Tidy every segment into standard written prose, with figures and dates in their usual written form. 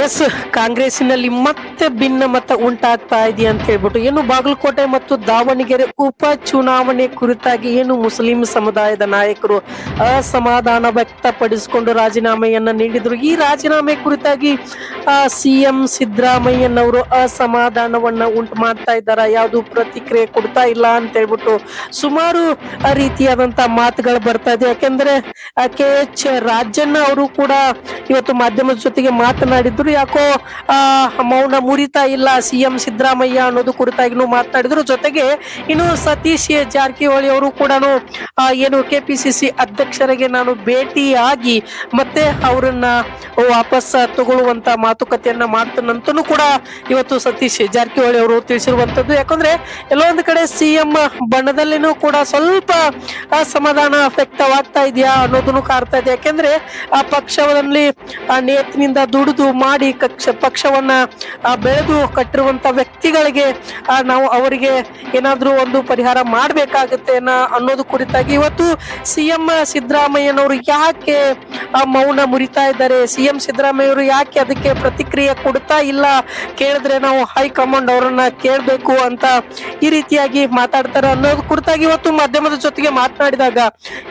S, ಕಾಂಗ್ರೆಸ್ಸಿನಲ್ಲಿ ಮತ್ತೆ ಭಿನ್ನಮತ ಉಂಟಾಗ್ತಾ ಇದೆ ಅಂತ ಹೇಳ್ಬಿಟ್ಟು ಏನು ಬಾಗಲಕೋಟೆ ಮತ್ತು ದಾವಣಗೆರೆ ಉಪ ಚುನಾವಣೆ ಕುರಿತಾಗಿ ಏನು ಮುಸ್ಲಿಂ ಸಮುದಾಯದ ನಾಯಕರು ಅಸಮಾಧಾನ ವ್ಯಕ್ತಪಡಿಸಿಕೊಂಡು ರಾಜೀನಾಮೆಯನ್ನ ನೀಡಿದ್ರು. ಈ ರಾಜೀನಾಮೆ ಕುರಿತಾಗಿ ಸಿಎಂ ಸಿದ್ದರಾಮಯ್ಯನವರು ಅಸಮಾಧಾನವನ್ನ ಉಂಟು ಮಾಡ್ತಾ ಇದ್ದಾರೆ. ಯಾವುದು ಪ್ರತಿಕ್ರಿಯೆ ಕೊಡ್ತಾ ಇಲ್ಲ ಅಂತ ಹೇಳ್ಬಿಟ್ಟು ಸುಮಾರು ರೀತಿಯಾದಂತ ಮಾತುಗಳು ಬರ್ತಾ ಇದೆ. ಯಾಕೆಂದ್ರೆ KH ರಾಜಣ್ಣ ಅವರು ಕೂಡ ಇವತ್ತು ಮಾಧ್ಯಮದ ಜೊತೆಗೆ ಮಾತನಾಡಿದ್ರು. ಯಾಕೋ ಮೌನ ಮುರಿತಾ ಇಲ್ಲ ಸಿಎಂ ಸಿದ್ದರಾಮಯ್ಯ ಅನ್ನೋದು ಕುರಿತಾಗಿ ಮಾತನಾಡಿದ್ರು. ಜೊತೆಗೆ ಇನ್ನು ಸತೀಶ್ ಜಾರಕಿಹೊಳಿ ಅವರು ಕೂಡ ಏನು KPCC ಅಧ್ಯಕ್ಷರಿಗೆ ನಾನು ಭೇಟಿಯಾಗಿ ಮತ್ತೆ ಅವರನ್ನ ವಾಪಸ್ ತಗೊಳ್ಳುವಂತ ಮಾತುಕತೆಯನ್ನ ಮಾಡ್ತಾನಂತನೂ ಕೂಡ ಇವತ್ತು ಸತೀಶ್ ಜಾರಕಿಹೊಳಿ ಅವರು ತಿಳಿಸಿರುವಂತದ್ದು. ಯಾಕಂದ್ರೆ ಎಲ್ಲೋ ಒಂದು ಕಡೆ ಸಿಎಂ ಬಣ್ಣದಲ್ಲಿನೂ ಕೂಡ ಸ್ವಲ್ಪ ಅಸಮಾಧಾನ ವ್ಯಕ್ತವಾಗ್ತಾ ಇದೆಯಾ ಅನ್ನೋದನ್ನು ಕಾಡ್ತಾ ಇದೆ. ಯಾಕೆಂದ್ರೆ ಆ ಪಕ್ಷದಲ್ಲಿ ನೇತಿನಿಂದ ದುಡಿದು ಮಾಡಿ ಪಕ್ಷವನ್ನ ಬೆಳೆದು ಕಟ್ಟಿರುವಂತ ವ್ಯಕ್ತಿಗಳಿಗೆ ನಾವು ಅವರಿಗೆ ಏನಾದ್ರೂ ಒಂದು ಪರಿಹಾರ ಮಾಡ್ಬೇಕಾಗತ್ತೆ ಅನ್ನೋದು ಕುರಿತಾಗಿ ಇವತ್ತು ಸಿಎಂ ಸಿದ್ದರಾಮಯ್ಯನವರು ಯಾಕೆ ಮೌನ ಮುರಿತಾ ಇದ್ದಾರೆ, ಸಿಎಂ ಸಿದ್ದರಾಮಯ್ಯವರು ಯಾಕೆ ಅದಕ್ಕೆ ಪ್ರತಿಕ್ರಿಯೆ ಕೊಡ್ತಾ ಇಲ್ಲ, ಕೇಳಿದ್ರೆ ನಾವು ಹೈಕಮಾಂಡ್ ಅವರನ್ನ ಕೇಳಬೇಕು ಅಂತ ಈ ರೀತಿಯಾಗಿ ಮಾತಾಡ್ತಾರೆ ಅನ್ನೋದು ಕುರಿತಾಗಿ ಇವತ್ತು ಮಾಧ್ಯಮದ ಜೊತೆಗೆ ಮಾತನಾಡಿದಾಗ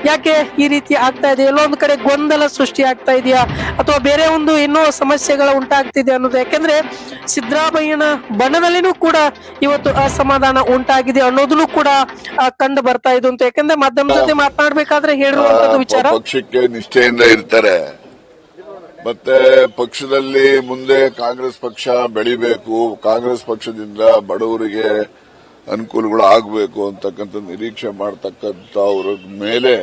ಯಾಕೆ ಈ ರೀತಿ ಆಗ್ತಾ ಇದೆ, ಎಲ್ಲೋ ಒಂದು ಕಡೆ ಗೊಂದಲ ಸೃಷ್ಟಿ ಆಗ್ತಾ ಇದೆಯಾ ಅಥವಾ ಬೇರೆ ಒಂದು ಇನ್ನೂ ಸಮಸ್ಯೆಗಳ ಉಂಟಾಗ್ತಿದೆ ಅನ್ನೋದು. ಯಾಕೆಂದ್ರೆ ಸಿದ್ದರಾಮಯ್ಯನ ಬಣದಲ್ಲಿನೂ ಕೂಡ ಇವತ್ತು ಅಸಮಾಧಾನ ಉಂಟಾಗಿದೆ ಅನ್ನೋದನ್ನು ಕೂಡ ಕಂಡು ಬರ್ತಾ ಇದೆ ಅಂತ. ಯಾಕಂದ್ರೆ ಮಾಧ್ಯಮದ ಜೊತೆ ಮಾತನಾಡ್ಬೇಕಾದ್ರೆ ಹೇಳಿರುವಂತದ್ದು ವಿಚಾರ ಪಕ್ಷಕ್ಕೆ ನಿಷ್ಠೆಯಿಂದ ಇರ್ತಾರೆ. ಮತ್ತೆ ಪಕ್ಷದಲ್ಲಿ ಮುಂದೆ ಕಾಂಗ್ರೆಸ್ ಪಕ್ಷ ಬೆಳಿಬೇಕು, ಕಾಂಗ್ರೆಸ್ ಪಕ್ಷದಿಂದ ಬಡವರಿಗೆ ಅನುಕೂಲಗಳು ಆಗಬೇಕು ಅಂತಕ್ಕಂಥ ನಿರೀಕ್ಷೆ ಮಾಡತಕ್ಕಂಥ ಅವ್ರ ಮೇಲೆ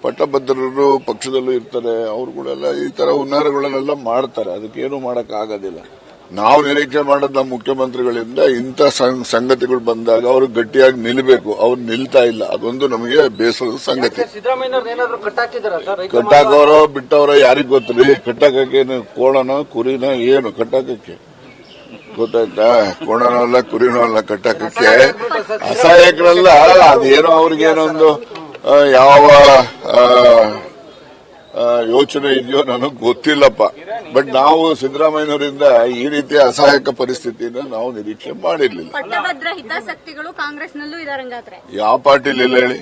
ಪಟ್ಟಭದ್ರರು ಪಕ್ಷದಲ್ಲೂ ಇರ್ತಾರೆ. ಅವ್ರುಗಳೆಲ್ಲ ಈ ತರ ಹುನ್ನಾರಗಳನ್ನೆಲ್ಲ ಮಾಡ್ತಾರೆ. ಅದಕ್ಕೇನು ಮಾಡಕ್ ಆಗೋದಿಲ್ಲ. ನಾವು ನಿರೀಕ್ಷೆ ಮಾಡೋದು ನಮ್ಮ ಮುಖ್ಯಮಂತ್ರಿಗಳಿಂದ ಇಂಥ ಸಂಗತಿಗಳು ಬಂದಾಗ ಅವರು ಗಟ್ಟಿಯಾಗಿ ನಿಲ್ಲಬೇಕು. ಅವ್ರು ನಿಲ್ತಾ ಇಲ್ಲ. ಅದೊಂದು ನಮಗೆ ಬೇಸರದ ಸಂಗತಿ. ಕಟ್ಟಾಕವರೋ ಬಿಟ್ಟವರೋ ಯಾರಿಗ್ ಗೊತ್ತ್ರಿ? ಕಟ್ಟಾಕಕ್ಕೆ ಕೋಣನ ಕುರಿನ ಏನು ಕಟ್ಟಾಕಕ್ಕೆ ಗೊತ್ತಾಯ್ತಾ? ಕೋಣನೂ ಅಲ್ಲ ಕುರಿನೂ ಅಲ್ಲ ಕಟ್ಟಾಕಕ್ಕೆ. ಅಸಹಾಯಕರಲ್ಲ. ಅದೇನೋ ಅವ್ರಿಗೇನೊಂದು ಯಾವ ಯೋಚನೆ ಇದೆಯೋ ನನಗೆ ಗೊತ್ತಿಲ್ಲಪ್ಪ. ಬಟ್ ನಾವು ಸಿದ್ದರಾಮಯ್ಯನವರಿಂದ ಈ ರೀತಿಯ ಅಸಹಾಯಕ ಪರಿಸ್ಥಿತಿನ ನಾವು ನಿರೀಕ್ಷೆ ಮಾಡಿರ್ಲಿಲ್ಲ. ಪಟ್ಟಭದ್ರ ಹಿತಾಸಕ್ತಿಗಳು ಕಾಂಗ್ರೆಸ್ನಲ್ಲೂ ಇದಾರೆ. ಯಾವ ಪಾರ್ಟಿಲಿ ಇಲ್ಲ ಹೇಳಿ?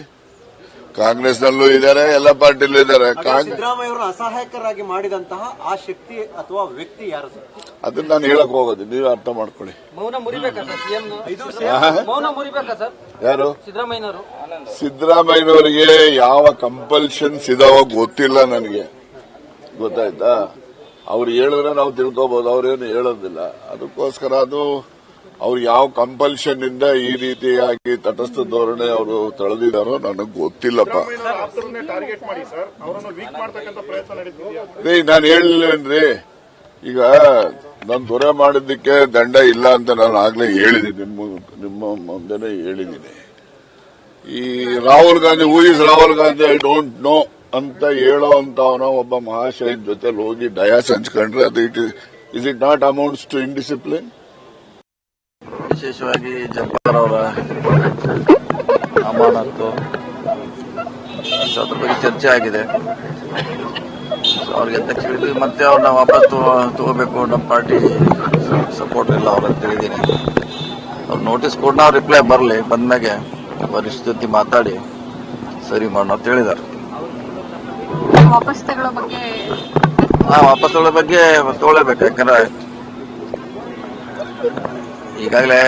ಕಾಂಗ್ರೆಸ್ನಲ್ಲೂ ಇದ್ದಾರೆ, ಎಲ್ಲ ಪಾರ್ಟಿಲೂ ಇದ್ದಾರೆ. ಸಿದ್ದರಾಮಯ್ಯ ಅವರು ಅಸಹಾಯಕರಾಗಿ ಮಾಡಿದಂತಹ ಆ ಶಕ್ತಿ ಅಥವಾ ವ್ಯಕ್ತಿ ಯಾರು ಸರ್? ಅದನ್ನ ನಾನು ಹೇಳಕ್ ಹೋಗೋದು, ನೀವು ಅರ್ಥ ಮಾಡ್ಕೊಳ್ಳಿ. ಮೌನ ಮುರಿಬೇಕಾ ಸರ್ ಸಿಎಂ? ಮೌನ ಮುರಿಬೇಕಾ ಸರ್ ಯಾರು? ಸಿದ್ದರಾಮಯ್ಯನವರು. ಸಿದ್ದರಾಮಯ್ಯನವರಿಗೆ ಯಾವ ಕಂಪಲ್ಷನ್ಸ್ ಇದಾವೋ ಗೊತ್ತಿಲ್ಲ ನನಗೆ. ಗೊತ್ತಾಯ್ತಾ? ಅವ್ರು ಹೇಳಿದ್ರೆ ನಾವು ತಿಳ್ಕೋಬಹುದು. ಅವ್ರೇನು ಹೇಳೋದಿಲ್ಲ. ಅದಕ್ಕೋಸ್ಕರ ಅದು ಅವ್ರು ಯಾವ ಕಂಪಲ್ಷನ್ ಇಂದ ಈ ರೀತಿಯಾಗಿ ತಟಸ್ಥ ಧೋರಣೆ ಅವರು ತಳೆದಿದ್ದಾರೋ ನನಗೆ ಗೊತ್ತಿಲ್ಲಪ್ಪ. ನಾನು ಹೇಳಿಲ್ವೇನ್ರಿ? ಈಗ ನಾನು ದೊರೆ ಮಾಡಿದ್ದಕ್ಕೆ ದಂಡ ಇಲ್ಲ ಅಂತ ನಾನು ಆಗ್ಲೇ ಹೇಳಿದ್ದೀನಿ, ನಿಮ್ಮ ಮುಂದೆನೆ ಹೇಳಿದ್ದೀನಿ. ಈ Rahul Gandhi, who is Rahul Gandhi I don't know ಅಂತ ಹೇಳೋ ಅಂತವನ ಒಬ್ಬ ಮಹಾಶಯನ ಜೊತೆ ಹೋಗಿ ಡಯಾಸ್ ಹಂಚ್ಕೊಂಡ್ರೆ ಅದು is it not amounts to indiscipline? ವಿಶೇಷವಾಗಿ ಜಬ್ಬಾರ್ ಅವರ ಅಮಾನತು ಅದ್ರ ಬಗ್ಗೆ ಚರ್ಚೆ ಆಗಿದೆ. ಅವ್ರಿಗೆ ಅಧ್ಯಕ್ಷ ಮತ್ತೆ ಅವ್ರನ್ನ ವಾಪಸ್ ತಗೋಬೇಕು, ನಮ್ಮ ಪಾರ್ಟಿ ಸಪೋರ್ಟ್ ಇಲ್ಲ ಅವ್ರ ಅಂತ ಹೇಳಿದ್ದೀನಿ. ಅವ್ರು ನೋಟಿಸ್ ಕೊಟ್ಟು ನಾವು ರಿಪ್ಲೈ ಬರಲಿ, ಬಂದ್ಮ್ಯಾಗೆ ವರಿಷ್ಠ ಜೊತೆ ಮಾತಾಡಿ ಸರಿ ಮಾಡೋಣ ಅಂತ ಹೇಳಿದ್ದಾರೆ. ವಾಪಸ್ ತಗೊಳ್ಳೋ ಬಗ್ಗೆ ತಗೊಳ್ಳೇಬೇಕು. ಯಾಕಂದ್ರೆ ಈಗಾಗಲೇ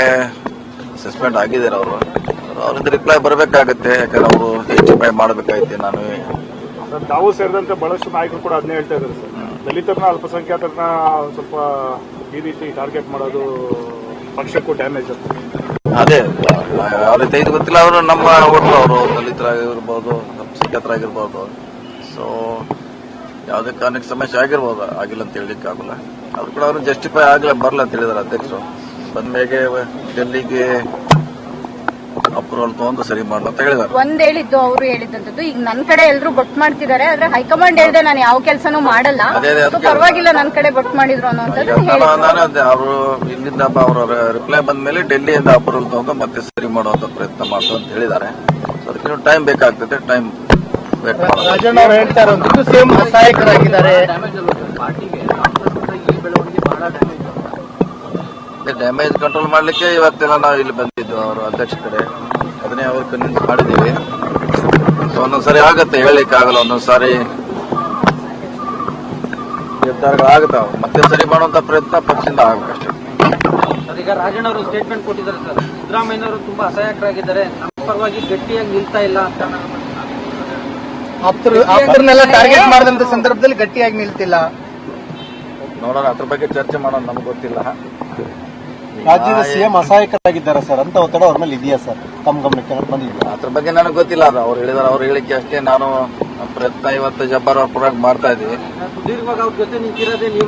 ಸಸ್ಪೆಂಡ್ ಆಗಿದ್ದಾರೆ ಅವರು. ಅವರಿಂದ ರಿಪ್ಲೈ ಬರಬೇಕಾಗತ್ತೆ. ಯಾಕಂದ್ರೆ ಅವರು ಹೆಚ್ಚು ಮಾಡಬೇಕಾಗುತ್ತೆ. ನಾನು ತಾವು ಸೇರಿದಂತೆ ಬಹಳಷ್ಟು ನಾಯಕರು ಕೂಡ ಅದನ್ನೇ ಹೇಳ್ತಾ ಇದ್ದಾರೆ ಸರ್. ದಲಿತರನ್ನ ಅಲ್ಪಸಂಖ್ಯಾತರನ್ನ ಸ್ವಲ್ಪ ಈ ರೀತಿ ಟಾರ್ಗೆಟ್ ಮಾಡೋದು ಪಕ್ಷಕ್ಕೂ ಡ್ಯಾಮೇಜ್ ಅಂತ. ಅದೇ ಅವ್ರ ರೀತಿ ಇದು ಗೊತ್ತಿಲ್ಲ. ಅವರು ನಮ್ಮ ಓಟ್ರು, ಅವರು ದಲಿತರಾಗಿರ್ಬೋದು, ಅಲ್ಪಸಂಖ್ಯಾತರಾಗಿರ್ಬೋದು. ಸೊ ಯಾವುದೇ ಕಾರಣಕ್ಕೆ ಸಮಸ್ಯೆ ಆಗಿಲ್ಲ ಅಂತ ಹೇಳಲಿಕ್ಕೆ ಆಗಲ್ಲ. ಅದು ಕೂಡ ಅವ್ರನ್ನ ಜಸ್ಟಿಫೈ ಆಗಲೇ ಬರಲ್ಲ ಅಂತ ಹೇಳಿದಾರೆ ಅಧ್ಯಕ್ಷರು. ಬಂದ್ಮೇಲೆ ಡೆಲ್ಲಿಗೆ ಅಪ್ರೂವಲ್ ತಗೊಂಡು ಸರಿ ಮಾಡಲ್ಲ ಅಂತ ಹೇಳಿದಾರೆ. ಒಂದ್ ಹೇಳಿದ್ದು ಅವರು ಹೇಳಿದಂತದ್ದು. ಈಗ ನನ್ ಕಡೆ ಎಲ್ರು ಬೊಟ್ ಮಾಡ್ತಿದ್ದಾರೆ, ಆದ್ರೆ ಹೈಕಮಾಂಡ್ ಹೇಳಿದೆ ನಾನು ಯಾವ ಕೆಲಸನೂ ಮಾಡಲ್ಲ, ಪರವಾಗಿಲ್ಲ ನನ್ ಕಡೆ ಬೊಟ್ ಮಾಡಿದ್ರು ಅನ್ನೋಂಥದ್ದು. ಅವರು ಇಲ್ಲಿಂದ ಅವರ ರಿಪ್ಲೈ ಬಂದ ಮೇಲೆ ಡೆಲ್ಲಿಯಿಂದ ಅಪ್ರೂವಲ್ ತಗೊಂಡು ಮತ್ತೆ ಸರಿ ಮಾಡುವಂತ ಪ್ರಯತ್ನ ಮಾಡ್ತಾರೆ ಅಂತ ಹೇಳಿದ್ದಾರೆ. ಅದಕ್ಕೆ ಟೈಮ್ ಬೇಕಾಗ್ತದೆ. ಟೈಮ್ ವೇಟ್ ಮಾಡೋದು. ರಾಜಣ್ಣ ಅವರು ಹೇಳ್ತಾ ಇರೋದು ಸೇಮ್ ಸಹಾಯಕರಾಗಿದ್ದಾರೆ. ಡ್ಯಾಮೇಜ್ ಕಂಟ್ರೋಲ್ ಮಾಡ್ಲಿಕ್ಕೆ ಇವತ್ತೆಲ್ಲ ನಾವು ಇಲ್ಲಿ ಬಂದಿದ್ದು ಅವರು ಅಧ್ಯಕ್ಷ ಕಡೆ, ಅದನ್ನೇ ಅವ್ರು ಕನ್ವಿನ್ಸ್ ಮಾಡಿದ್ದೀವಿ. ಸೊ ಒಂದೊಂದ್ಸಾರಿ ಆಗತ್ತೆ, ಹೇಳಲಿಕ್ಕೆ ಆಗಲ್ಲ, ಒಂದೊಂದ್ಸಾರಿ ನಿರ್ಧಾರಗಳಾಗುತ್ತಾವ. ಮತ್ತೆ ಸರಿ ಮಾಡುವಂತ ಪ್ರಯತ್ನ ಪಕ್ಷದಿಂದ ಆಗ್ಬೇಕಷ್ಟೇ. ಸರ್, ಈಗ ರಾಜಣ್ಣ ಅವರು ಸ್ಟೇಟ್ಮೆಂಟ್ ಕೊಟ್ಟಿದ್ದಾರೆ ಸರ್, ಸಿದ್ದರಾಮಯ್ಯನವರು ತುಂಬಾ ಅಸಹಾಯಕರಾಗಿದ್ದಾರೆ, ನಮ್ಮ ಪರವಾಗಿ ಗಟ್ಟಿಯಾಗಿ ನಿಲ್ತಾ ಇಲ್ಲ ಅಂತ. ಆಪ್ತರನ್ನೆಲ್ಲ ಟಾರ್ಗೆಟ್ ಮಾಡಿದಂತ ಸಂದರ್ಭದಲ್ಲಿ ಗಟ್ಟಿಯಾಗಿ ನಿಲ್ತಿಲ್ಲ. ನೋಡೋಣ, ಅದ್ರ ಬಗ್ಗೆ ಚರ್ಚೆ ಮಾಡೋಣ, ನಮ್ಗೆ ಗೊತ್ತಿಲ್ಲ. ರಾಜ್ಯದ ಸಿಎಂ ಅಸಹಾಯಕರಾಗಿದ್ದಾರೆ ಸರ್ ಅಂತ ಒತ್ತಡ ಅವ್ರ ಮೇಲೆ ಇದೆಯಾ ಸರ್, ತಮ್ಮ ಗಮನಕ್ಕೆ ಬಂದಿದ್ಯಾ? ಅದ್ರ ಬಗ್ಗೆ ನನಗೆ ಗೊತ್ತಿಲ್ಲ. ಅದು ಅವ್ರು ಹೇಳಿದಾರೆ, ಅವ್ರು ಹೇಳಿಕೆ ಅಷ್ಟೇ. ನಾನು ಪ್ರಯತ್ನ ಇವತ್ತು ಜಬ್ಬಾರ್ ಅವ್ರ ಪರವಾಗಿ ಮಾಡ್ತಾ ಇದ್ದೀವಿ. ಸುದೀರ್ಘವಾಗಿ ಅವ್ರ ಜೊತೆ ನಿಂತಿರೋದೇ ನೀವು